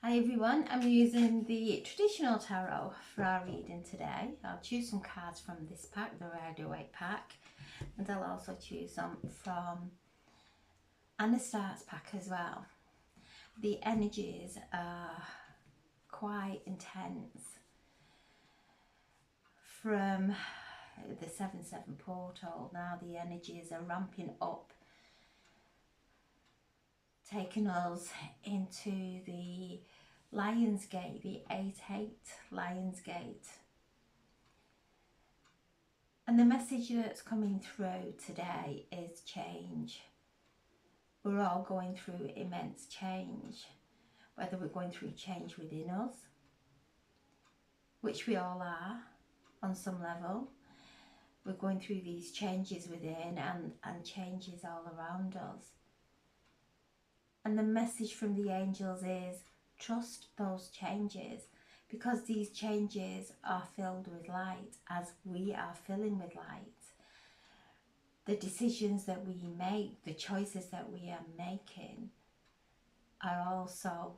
Hi everyone, I'm using the traditional tarot for our reading today. I'll choose some cards from this pack, the Rider-Waite pack, and I'll also choose some from Anna Stark's pack as well. The energies are quite intense from the 7-7 portal. Now the energies are ramping up, taking us into the Lionsgate, the 8-8 Lionsgate. And the message that's coming through today is change. We're all going through immense change, whether we're going through change within us, which we all are on some level. We're going through these changes within and changes all around us. And the message from the angels is trust those changes, because these changes are filled with light as we are filling with light. The decisions that we make, the choices that we are making are also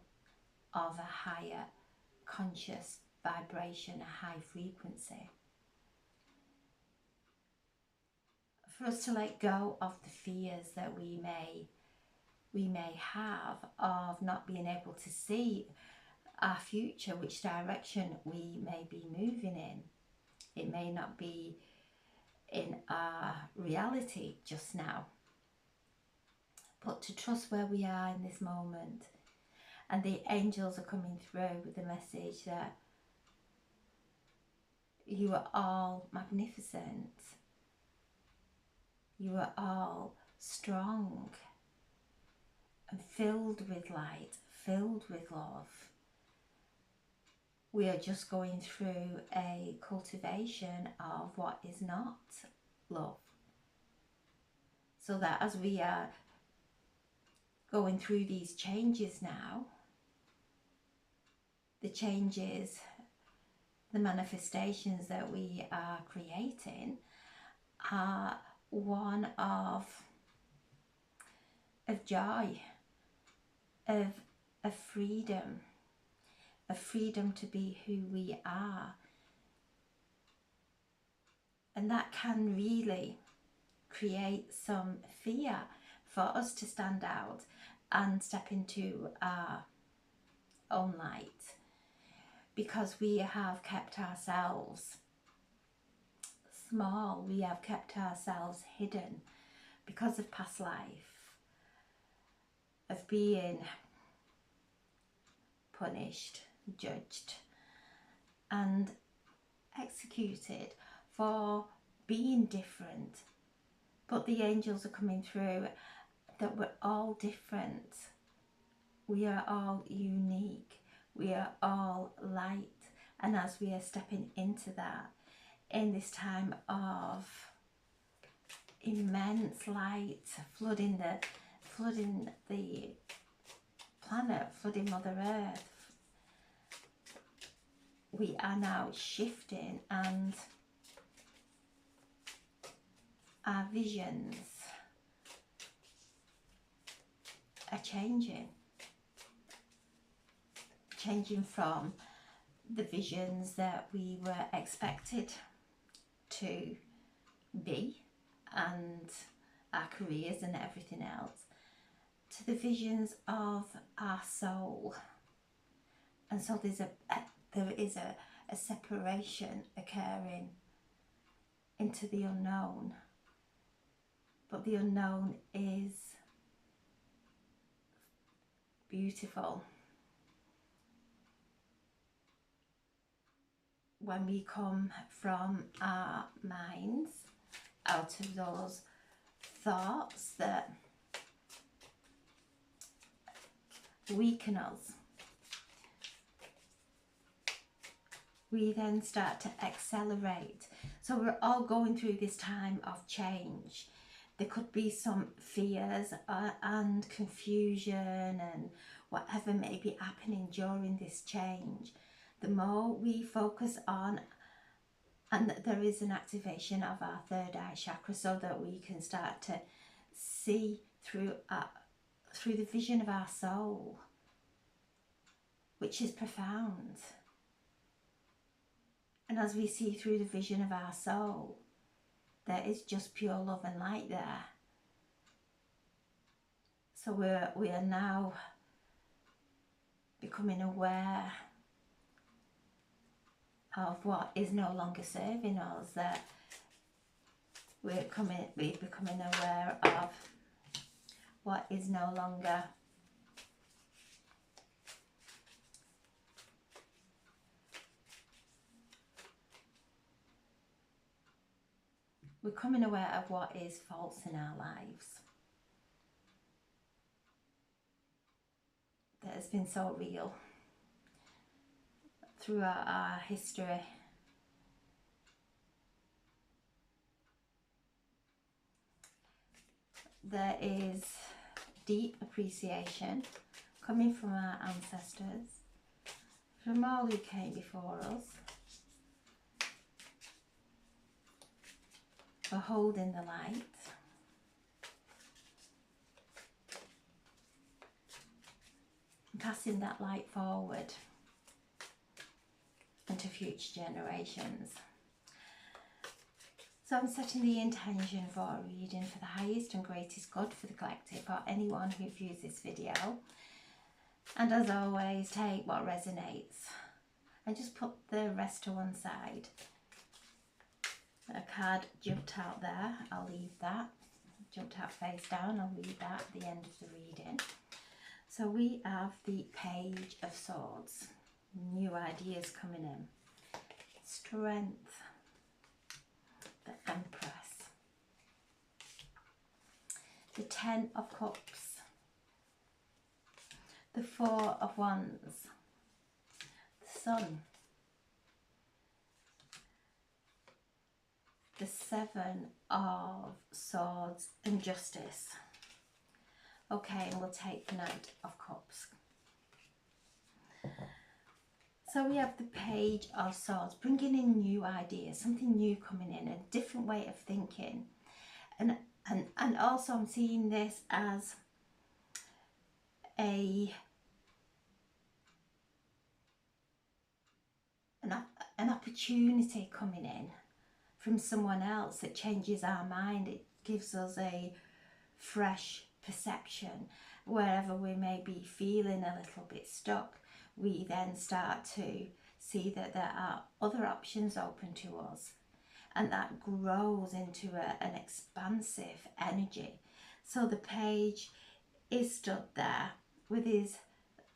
of a higher conscious vibration, a high frequency. For us to let go of the fears that we may have of not being able to see our future, which direction we may be moving in. It may not be in our reality just now, but to trust where we are in this moment. And the angels are coming through with the message that you are all magnificent, you are all strong and filled with light, filled with love. We are just going through a cultivation of what is not love. So that as we are going through these changes now, the changes, the manifestations that we are creating are one of joy, of freedom, a freedom to be who we are. And that can really create some fear for us to stand out and step into our own light, because we have kept ourselves small, we have kept ourselves hidden because of past life, of being punished, judged and executed for being different. But the angels are coming through that we're all different, we are all unique, we are all light. And as we are stepping into that in this time of immense light flooding the planet, flooding Mother Earth, we are now shifting, and our visions are changing from the visions that we were expected to be, and our careers and everything else, to the visions of our soul. And so there is a separation occurring into the unknown, but the unknown is beautiful. When we come from our minds, out of those thoughts that weaken us, we then start to accelerate. So we're all going through this time of change. There could be some fears and confusion and whatever may be happening during this change. The more we focus on, and there is an activation of our third eye chakra, so that we can start to see through the vision of our soul, which is profound. And as we see through the vision of our soul, there is just pure love and light there. So we are now becoming aware of what is no longer serving us, that we're becoming aware of what is no longer we're becoming aware of what is false in our lives, that has been so real throughout our history. There is deep appreciation coming from our ancestors, from all who came before us, for holding the light, and passing that light forward into future generations. So I'm setting the intention for a reading for the highest and greatest good for the collective, or anyone who views this video. And as always, take what resonates and just put the rest to one side. A card jumped out there, I'll leave that. Jumped out face down, I'll leave that at the end of the reading. So we have the Page of Swords. New ideas coming in. Strength. The Empress. The Ten of Cups. The Four of Wands. The Sun. The Seven of Swords and Justice. Okay, and we'll take the Knight of Cups. So we have the Page of Swords, bringing in new ideas, something new coming in, a different way of thinking. And also I'm seeing this as an opportunity coming in from someone else that changes our mind. It gives us a fresh perception. Wherever we may be feeling a little bit stuck, we then start to see that there are other options open to us, and that grows into an expansive energy. So the page is stood there with his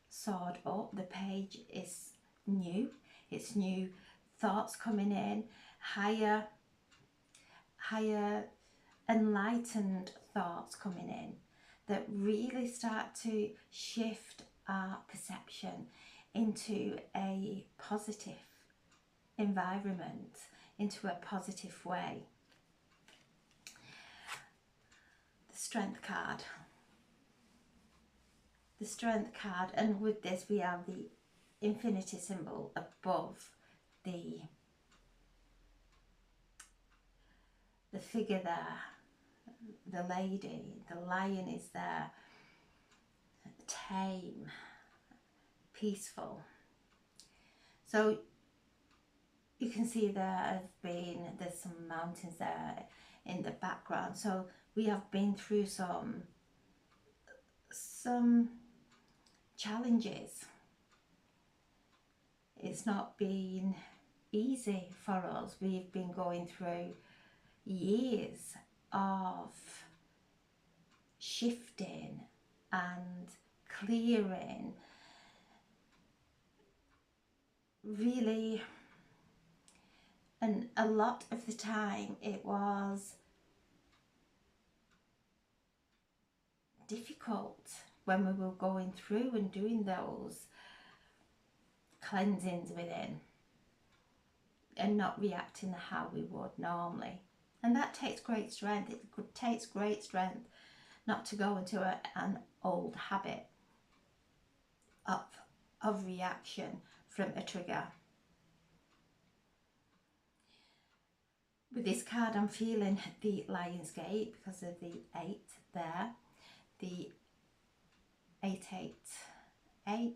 sword up. The page is new. It's new thoughts coming in, higher enlightened thoughts coming in that really start to shift our perception into a positive environment, into a positive way. The Strength card. The Strength card, and with this we have the infinity symbol above the figure there, the lady. The lion is there, tame, peaceful. So you can see there's some mountains there in the background. So we have been through some challenges. It's not been easy for us. We've been going through years of shifting and clearing, really, and a lot of the time it was difficult when we were going through and doing those cleansings within and not reacting how we would normally. And that takes great strength. It takes great strength not to go into an old habit of reaction from a trigger. With this card, I'm feeling the Lion's Gate because of the 8 there. The 888,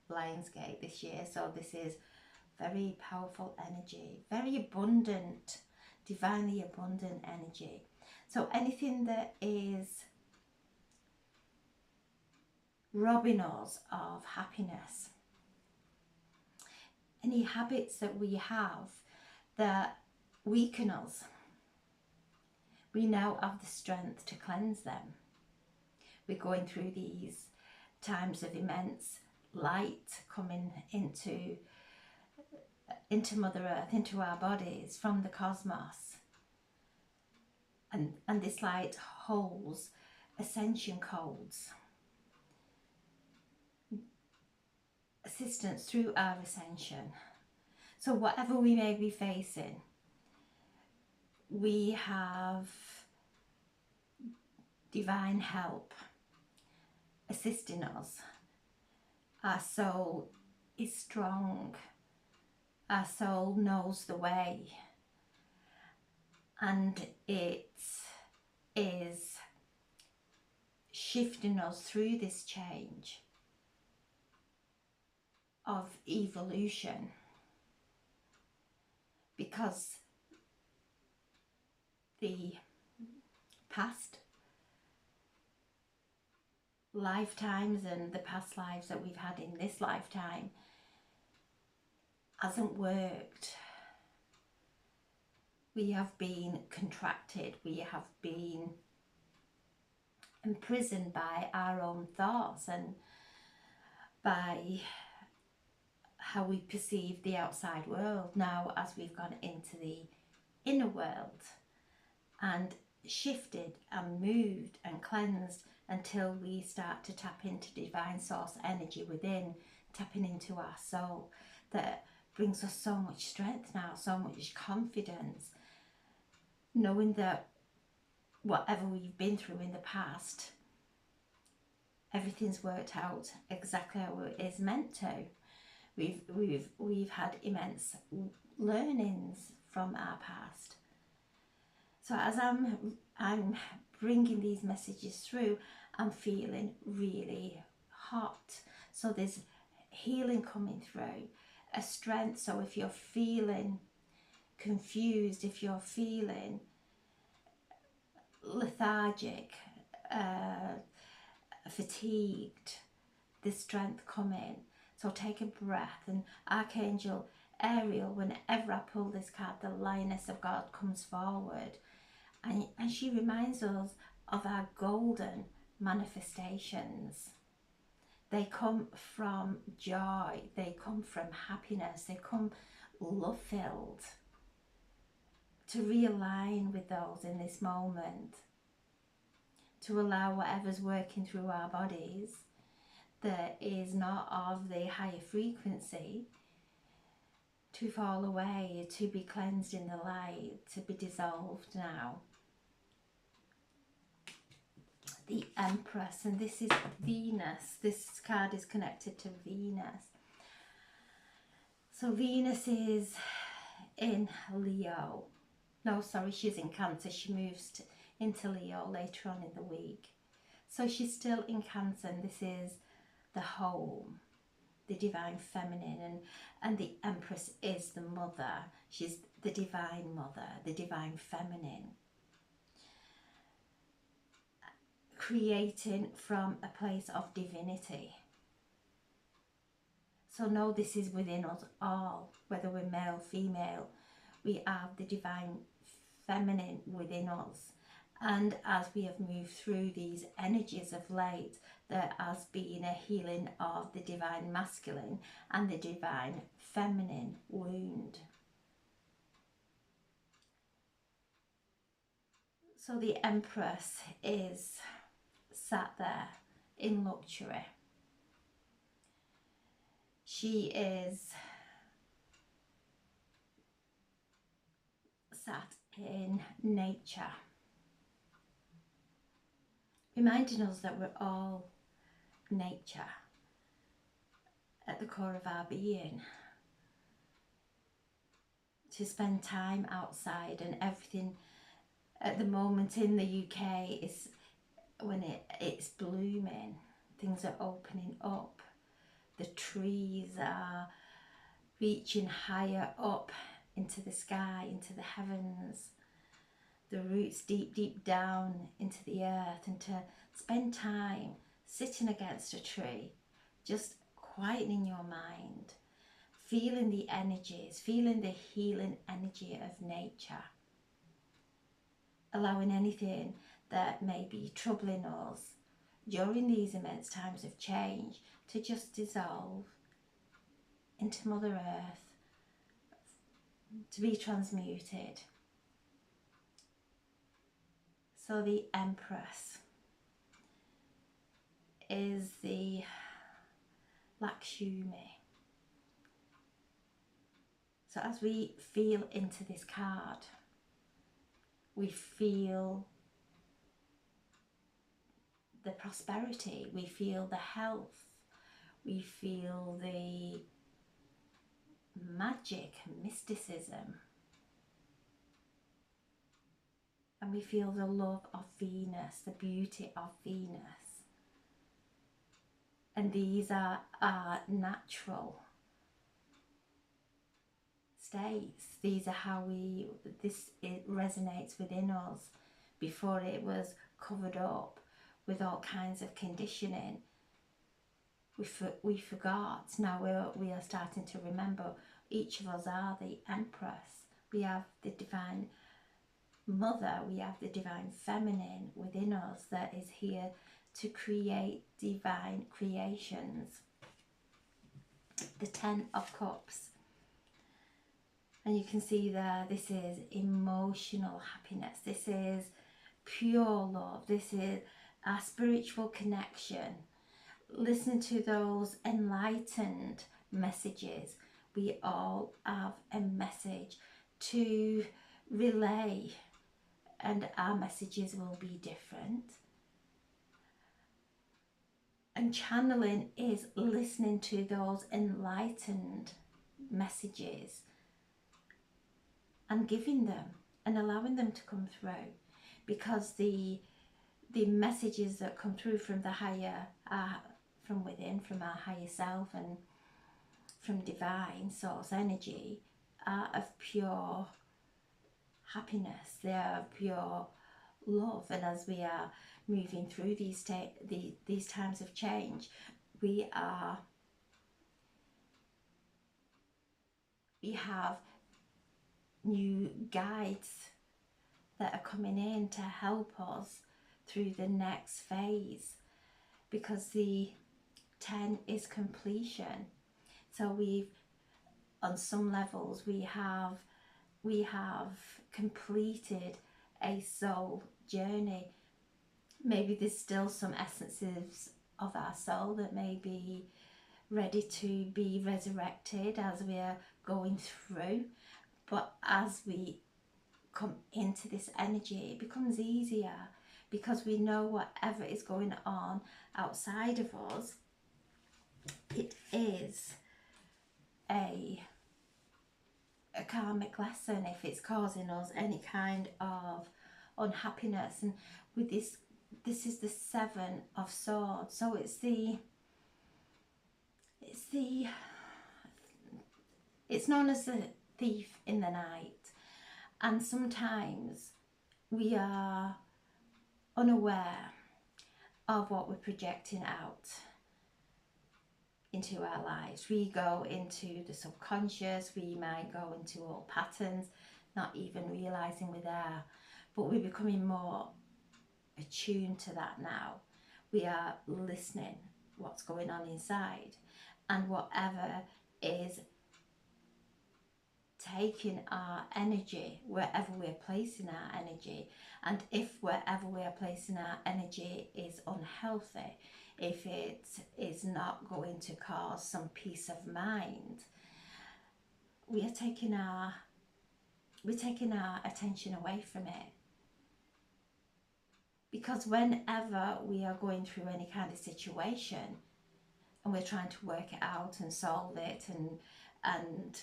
Lionsgate this year, so this is very powerful energy, very abundant, divinely abundant energy. So anything that is robbing us of happiness, any habits that we have that weaken us, we now have the strength to cleanse them. We're going through these times of immense light coming into Mother Earth, into our bodies from the cosmos. And this light holds ascension codes, assistance through our ascension. So whatever we may be facing, we have divine help assisting us. Our soul is strong. Our soul knows the way. And it is shifting us through this change of evolution, because the past lifetimes and the past lives that we've had in this lifetime hasn't worked. We have been contracted, we have been imprisoned by our own thoughts and by how we perceive the outside world. Now, as we've gone into the inner world and shifted and moved and cleansed until we start to tap into divine source energy within, tapping into our soul, that brings us so much strength now, so much confidence, knowing that whatever we've been through in the past, everything's worked out exactly how it is meant to. We've had immense learnings from our past. So as I'm bringing these messages through, I'm feeling really hot. So there's healing coming through, a strength. So if you're feeling confused, if you're feeling lethargic, fatigued, there's strength coming. So take a breath, and Archangel Ariel, whenever I pull this card, the Lioness of God comes forward, and she reminds us of our golden manifestations. They come from joy, they come from happiness, they come love-filled. To realign with those in this moment, to allow whatever's working through our bodies that is not of the higher frequency to fall away, to be cleansed in the light, to be dissolved now. The Empress, and this is Venus. This card is connected to Venus. So Venus is in Leo. No, sorry, she's in Cancer. She moves into Leo later on in the week. So she's still in Cancer, and this is the home, the divine feminine, and the Empress is the mother. She's the divine mother, the divine feminine. Creating from a place of divinity. So know this is within us all, whether we're male, female, we have the divine feminine within us. And as we have moved through these energies of late, there has been a healing of the divine masculine and the divine feminine wound. So the Empress is sat there in luxury. She is sat in nature, reminding us that we're all nature at the core of our being. To spend time outside, and everything at the moment in the UK is when it's blooming, things are opening up, The trees are reaching higher up into the sky, into the heavens. The roots deep, deep down into the earth, and to spend time sitting against a tree, just quietening your mind, feeling the energies, feeling the healing energy of nature, allowing anything that may be troubling us during these immense times of change to just dissolve into Mother Earth, to be transmuted. So the Empress is the Lakshmi. So as we feel into this card, we feel the prosperity, we feel the health, we feel the magic, mysticism, and we feel the love of Venus, the beauty of Venus. And these are our natural states. These are how it resonates within us. Before it was covered up with all kinds of conditioning, we forgot. Now we are starting to remember. Each of us are the Empress. We have the Divine Mother, we have the Divine Feminine within us that is here to create divine creations. The Ten of Cups. And you can see there, this is emotional happiness. This is pure love. This is our spiritual connection. Listen to those enlightened messages. We all have a message to relay, and our messages will be different. And channeling is listening to those enlightened messages and giving them and allowing them to come through, because the messages that come through from the higher, from within, from our higher self and from divine source energy, are of pure happiness. They are of pure love. And as we are moving through these times of change, we have new guides that are coming in to help us through the next phase, because the 10 is completion. So on some levels we have completed a soul journey. Maybe there's still some essences of our soul that may be ready to be resurrected as we are going through, but as we come into this energy, it becomes easier, because we know whatever is going on outside of us, it is a karmic lesson if it's causing us any kind of unhappiness. And with this is the 7 of Swords, so it's known as the thief in the night. And sometimes we are unaware of what we're projecting out into our lives. We go into the subconscious, we might go into old patterns, not even realising we're there, but we're becoming more attuned to that now. We are listening what's going on inside, and whatever is taking our energy, wherever we're placing our energy, and if wherever we are placing our energy is unhealthy, if it is not going to cause some peace of mind, we're taking our attention away from it. Because whenever we are going through any kind of situation and we're trying to work it out and solve it and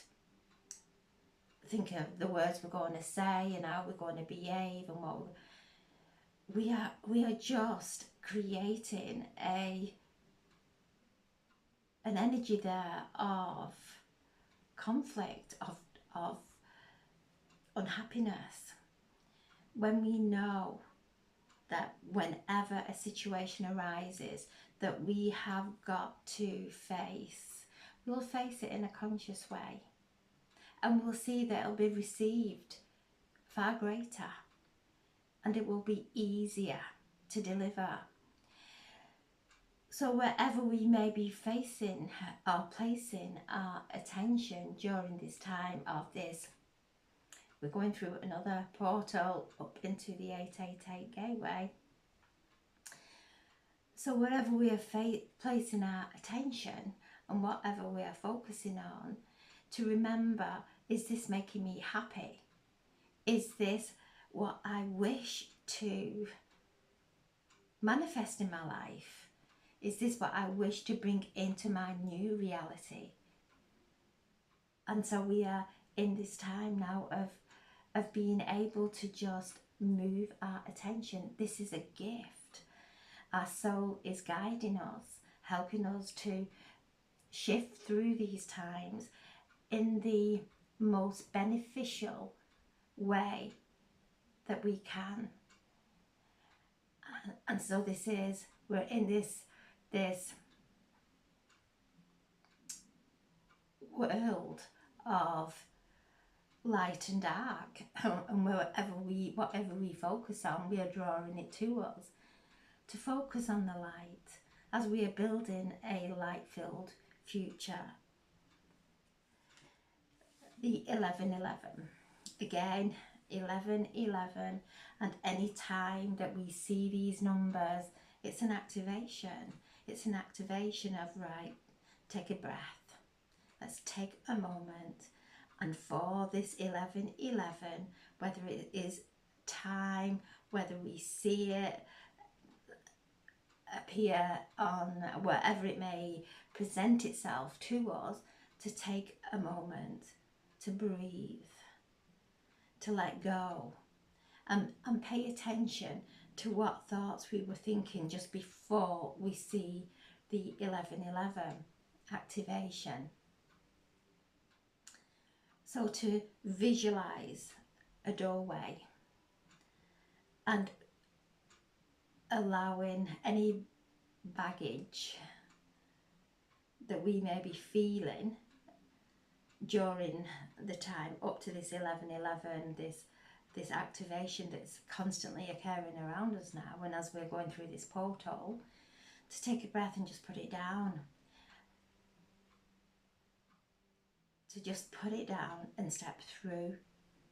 think of the words we're going to say and how we're going to behave, and what we are just creating a an energy there of conflict, of unhappiness, when we know that whenever a situation arises that we have got to face, we'll face it in a conscious way, and we'll see that it'll be received far greater, and it will be easier to deliver. So wherever we may be facing or placing our attention during this time of this, we're going through another portal up into the 888 gateway. So wherever we are placing our attention and whatever we are focusing on, to remember, is this making me happy? Is this what I wish to manifest in my life? Is this what I wish to bring into my new reality? And so we are in this time now of being able to just move our attention. This is a gift. Our soul is guiding us, helping us to shift through these times in the most beneficial way that we can. And so we're in this world of light and dark, and whatever we focus on, we are drawing it to us. To focus on the light as we are building a light-filled future. The 1111, again 1111, and any time that we see these numbers, it's an activation. It's an activation of, right, take a breath, let's take a moment. And for this 1111, whether it is time, whether we see it appear on wherever it may present itself to us, to take a moment, to breathe, to let go, and pay attention to what thoughts we were thinking just before we see the 1111 activation. So to visualize a doorway and allowing any baggage that we may be feeling during the time up to this 1111, this activation that's constantly occurring around us now, and as we're going through this portal, to take a breath and just put it down. To just put it down and step through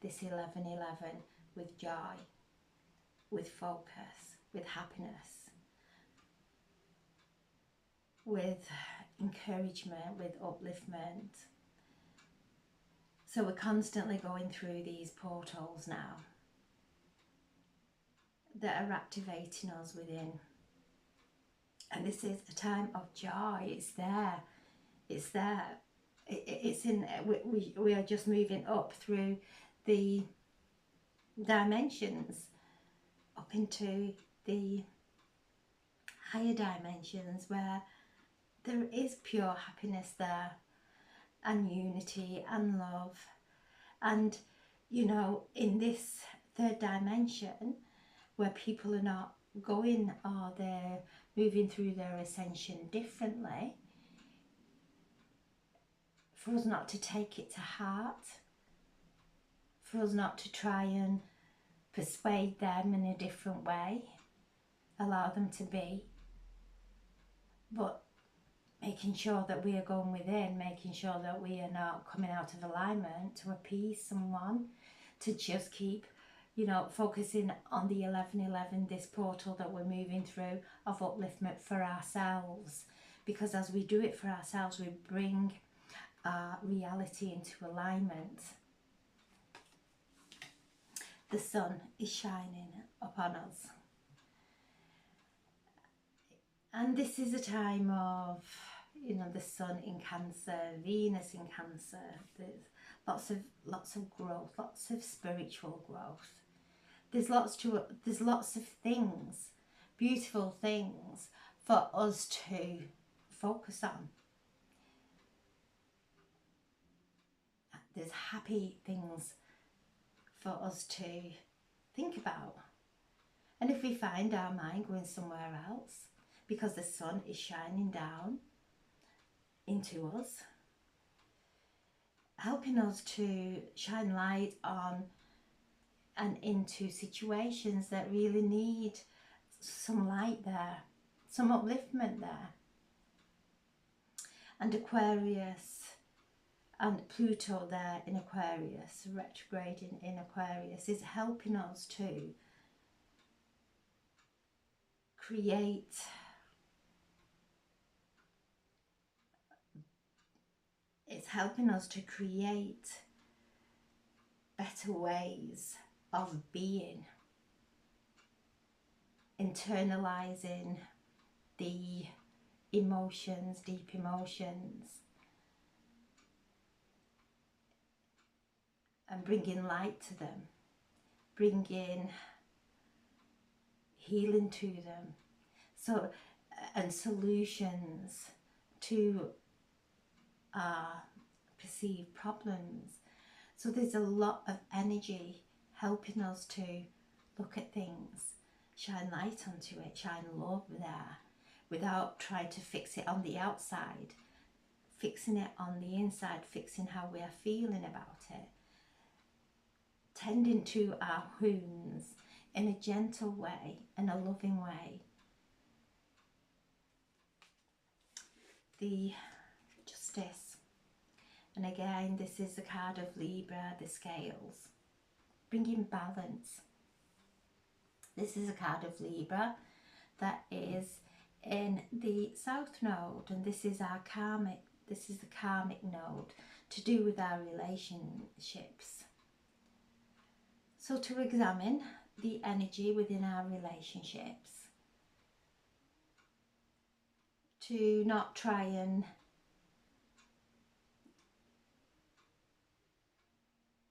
this 1111 with joy, with focus, with happiness, with encouragement, with upliftment. So we're constantly going through these portals now that are activating us within. And this is a time of joy. It's there. It's there. It's in. We are just moving up through the dimensions, up into the higher dimensions where there is pure happiness there, and unity and love. And you know, in this third dimension where people are not going, or they're moving through their ascension differently, for us not to take it to heart, for us not to try and persuade them in a different way, allow them to be, but making sure that we are going within, making sure that we are not coming out of alignment to appease someone, to just keep, you know, focusing on the 1111, this portal that we're moving through of upliftment for ourselves. Because as we do it for ourselves, we bring our reality into alignment. The sun is shining upon us. And this is a time of, you know, the sun in Cancer, Venus in Cancer. There's lots of growth, lots of spiritual growth. There's lots of things, beautiful things for us to focus on. There's happy things for us to think about. And if we find our mind going somewhere else because the sun is shining down into us, helping us to shine light on and into situations that really need some light there, some upliftment there. And Aquarius and Pluto there in Aquarius, retrograding in Aquarius, is helping us to create better ways of being, internalizing the emotions, deep emotions, and bringing light to them, bringing healing to them, so, and solutions to our perceived problems. So there's a lot of energy helping us to look at things, shine light onto it, shine love there, without trying to fix it on the outside, fixing it on the inside, fixing how we are feeling about it, tending to our wounds in a gentle way, in a loving way. The Justice. And again, this is the card of Libra, the scales, bringing balance. This is a card of Libra that is in the South Node, and this is our karmic, this is the karmic node, to do with our relationships. So to examine the energy within our relationships, to not try and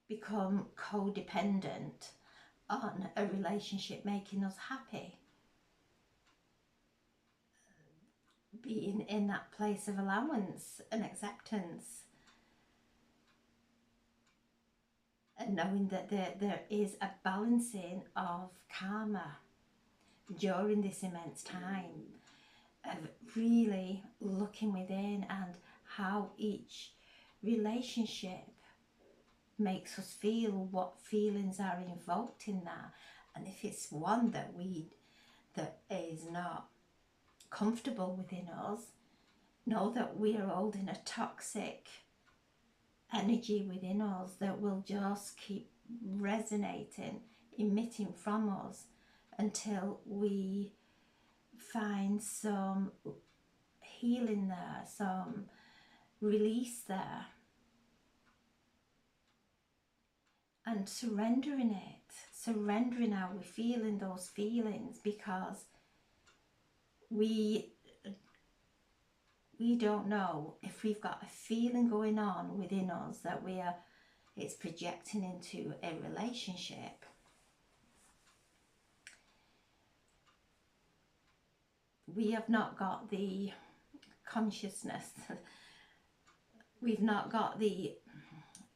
become codependent on a relationship making us happy, being in that place of allowance and acceptance, and knowing that there is a balancing of karma during this immense time, of really looking within and how each relationship makes us feel, what feelings are invoked in that, and if it's one that is not comfortable within us, know that we are holding a toxic energy within us that will just keep resonating, emitting from us until we find some healing there, some release there, and surrendering it, surrendering how we're feeling those feelings, because we don't know if we've got a feeling going on within us that it's projecting into a relationship. We have not got the consciousness, we've not got the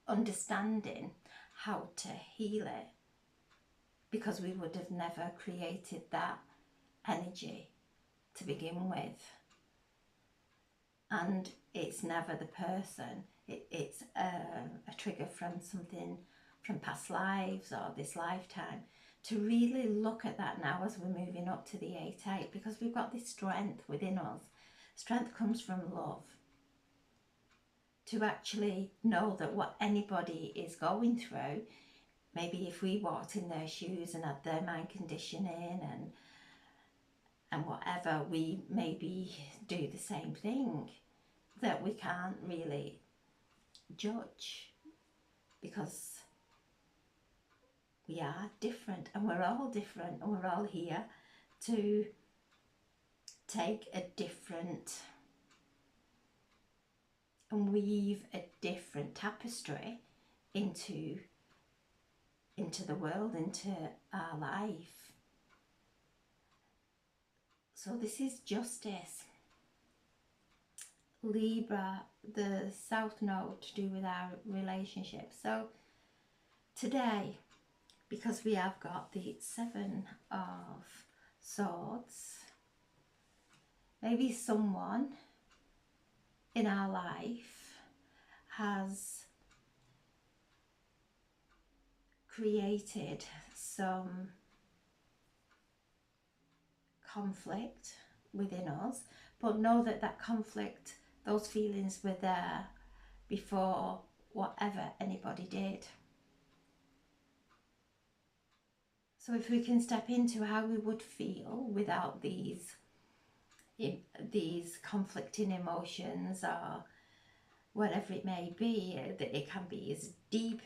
understanding how to heal it, because we would have never created that energy to begin with. And it's never the person, it's a trigger from something from past lives or this lifetime, to really look at that now as we're moving up to the 8-8, because we've got this strength within us. Strength comes from love, to actually know that what anybody is going through, maybe if we walked in their shoes and had their mind conditioning and whatever, we maybe do the same thing, that we can't really judge, because we are different, and we're all different, and we're all here to take a different and weave a different tapestry into the world, into our life. So this is Justice. Libra the South Node to do with our relationship. So today, because we have got the Seven of Swords, maybe someone in our life has created some conflict within us, but know that that conflict, those feelings were there before whatever anybody did. So if we can step into how we would feel without these conflicting emotions, or whatever it may be, that it can be as deep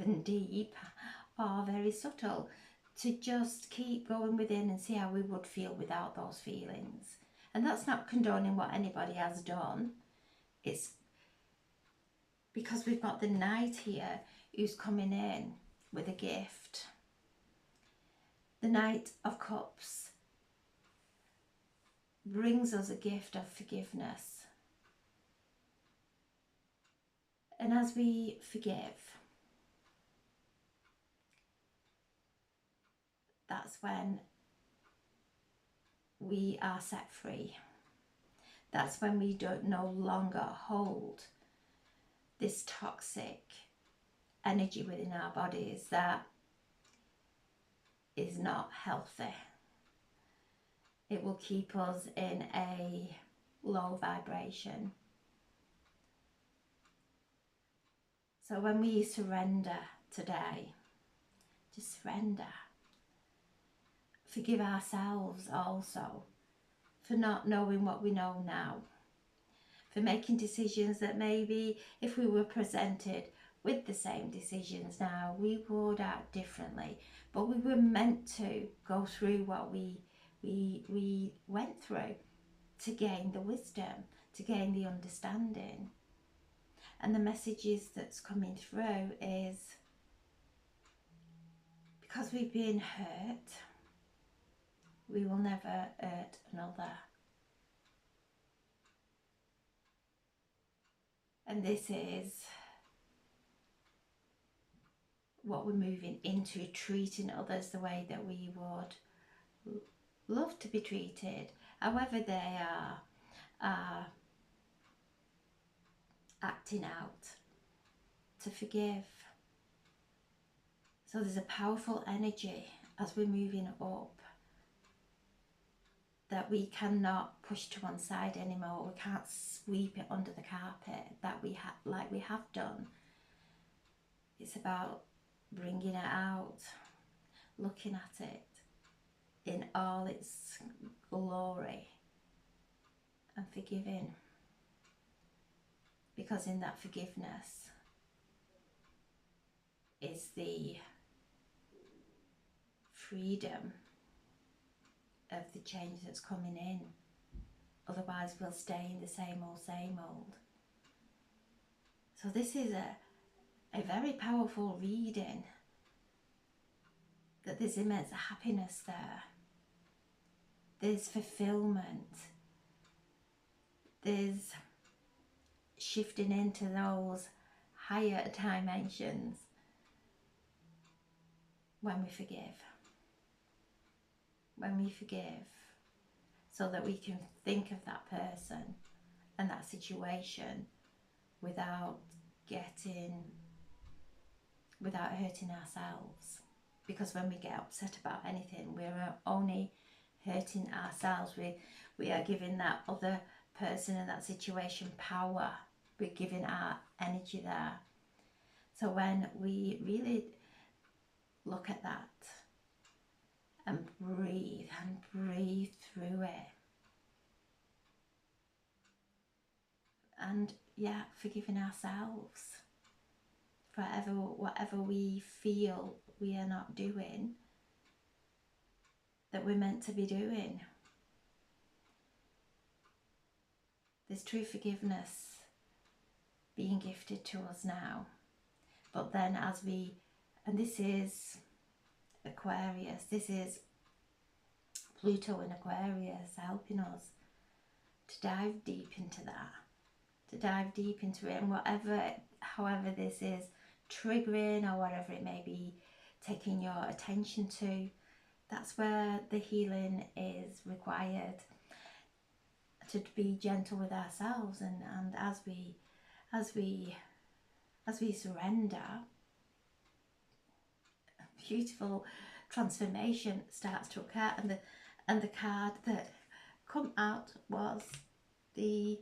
or very subtle, to just keep going within and see how we would feel without those feelings. And that's not condoning what anybody has done. It's because we've got the Knight here who's coming in with a gift. The Knight of Cups brings us a gift of forgiveness. And as we forgive, that's when we are set free. That's when we don't no longer hold this toxic energy within our bodies that is not healthy. It will keep us in a low vibration. So when we surrender today, just surrender. Forgive ourselves also for not knowing what we know now, for making decisions that maybe if we were presented with the same decisions now, we would act differently. But we were meant to go through what we went through to gain the wisdom, to gain the understanding. And the messages that's coming through is, because we've been hurt, we will never hurt another. And this is what we're moving into, treating others the way that we would love to be treated, however they are acting out, to forgive. So there's a powerful energy as we're moving up that we cannot push to one side anymore. We can't sweep it under the carpet that like we have done. It's about bringing it out, looking at it in all its glory, and forgiving. Because in that forgiveness is the freedom of the change that's coming in. Otherwise we'll stay in the same old. So this is a very powerful reading, that there's immense happiness there. There's fulfillment. There's shifting into those higher dimensions when we forgive. When we forgive, so that we can think of that person and that situation without hurting ourselves. Because when we get upset about anything, we're only hurting ourselves. We are giving that other person and that situation power. We're giving our energy there. So when we really look at that and breathe through it, and forgiving ourselves for whatever we feel we are not doing that we're meant to be doing. There's true forgiveness being gifted to us now. But then and this is Aquarius, this is Pluto in Aquarius helping us to dive deep into that to dive deep into it, and however this is triggering or whatever it may be taking your attention to, that's where the healing is required, to be gentle with ourselves, and as we surrender, beautiful transformation starts to occur. And the card that come out was the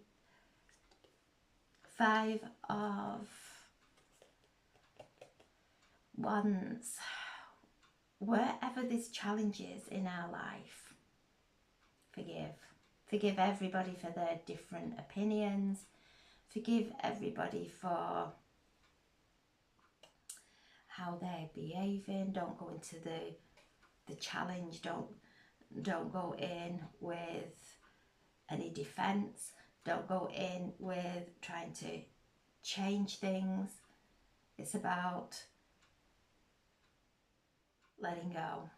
Five of Wands. Wherever there's challenges in our life, forgive everybody for their different opinions, forgive everybody for how they're behaving. Don't go into the challenge, don't go in with any defense, don't go in with trying to change things. It's about letting go.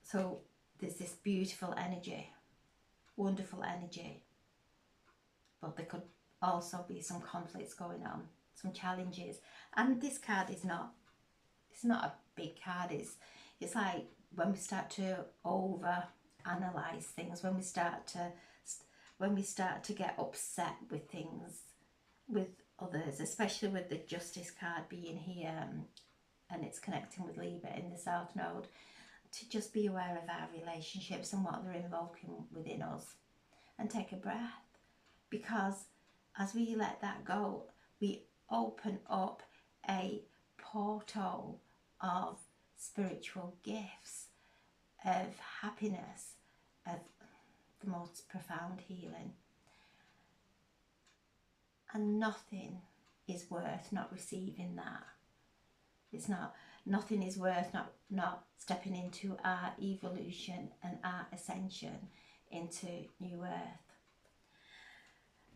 So there's this beautiful energy, wonderful energy, but there could also be some conflicts going on, some challenges. And this card is not, it's not a big card. It's like when we start to over analyze things, when we start to get upset with things, with others, especially with the Justice card being here, and it's connecting with Libra in the South Node, to just be aware of our relationships and what they're invoking within us, and take a breath, because as we let that go, we open up a portal of spiritual gifts, of happiness, of the most profound healing. And nothing is worth not receiving that. It's not, nothing is worth not stepping into our evolution and our ascension into New Earth.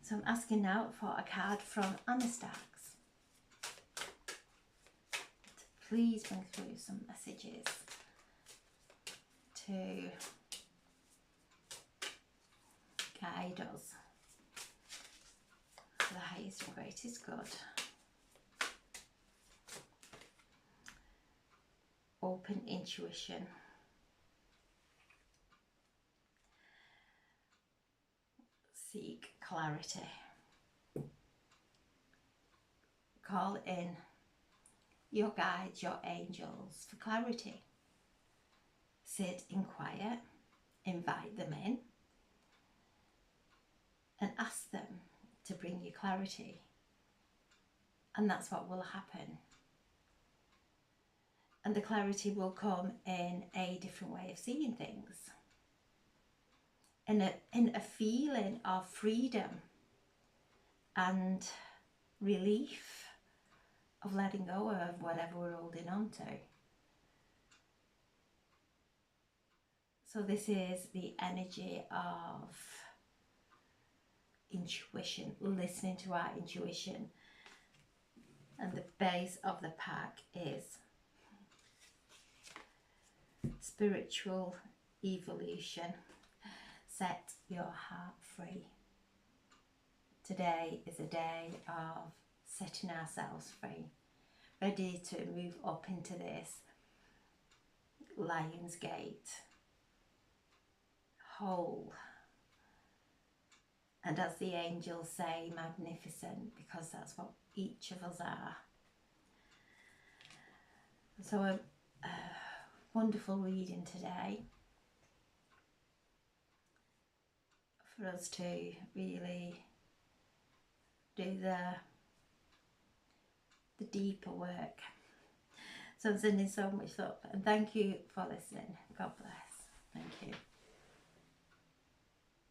So I'm asking now for a card from Anastax. Please bring through some messages to guide us for the highest and greatest good. Open intuition. Seek clarity. Call in your guides, your angels for clarity. Sit in quiet, invite them in, and ask them to bring you clarity. And that's what will happen. And the clarity will come in a different way of seeing things, in a feeling of freedom and relief, of letting go of whatever we're holding on to. So this is the energy of intuition, listening to our intuition. And the base of the pack is spiritual evolution. Set your heart free. Today is a day of setting ourselves free, ready to move up into this Lion's Gate, whole, and as the angels say, magnificent, because that's what each of us are. So a wonderful reading today for us to really do the deeper work. So I'm sending so much love, and thank you for listening. God bless. Thank you.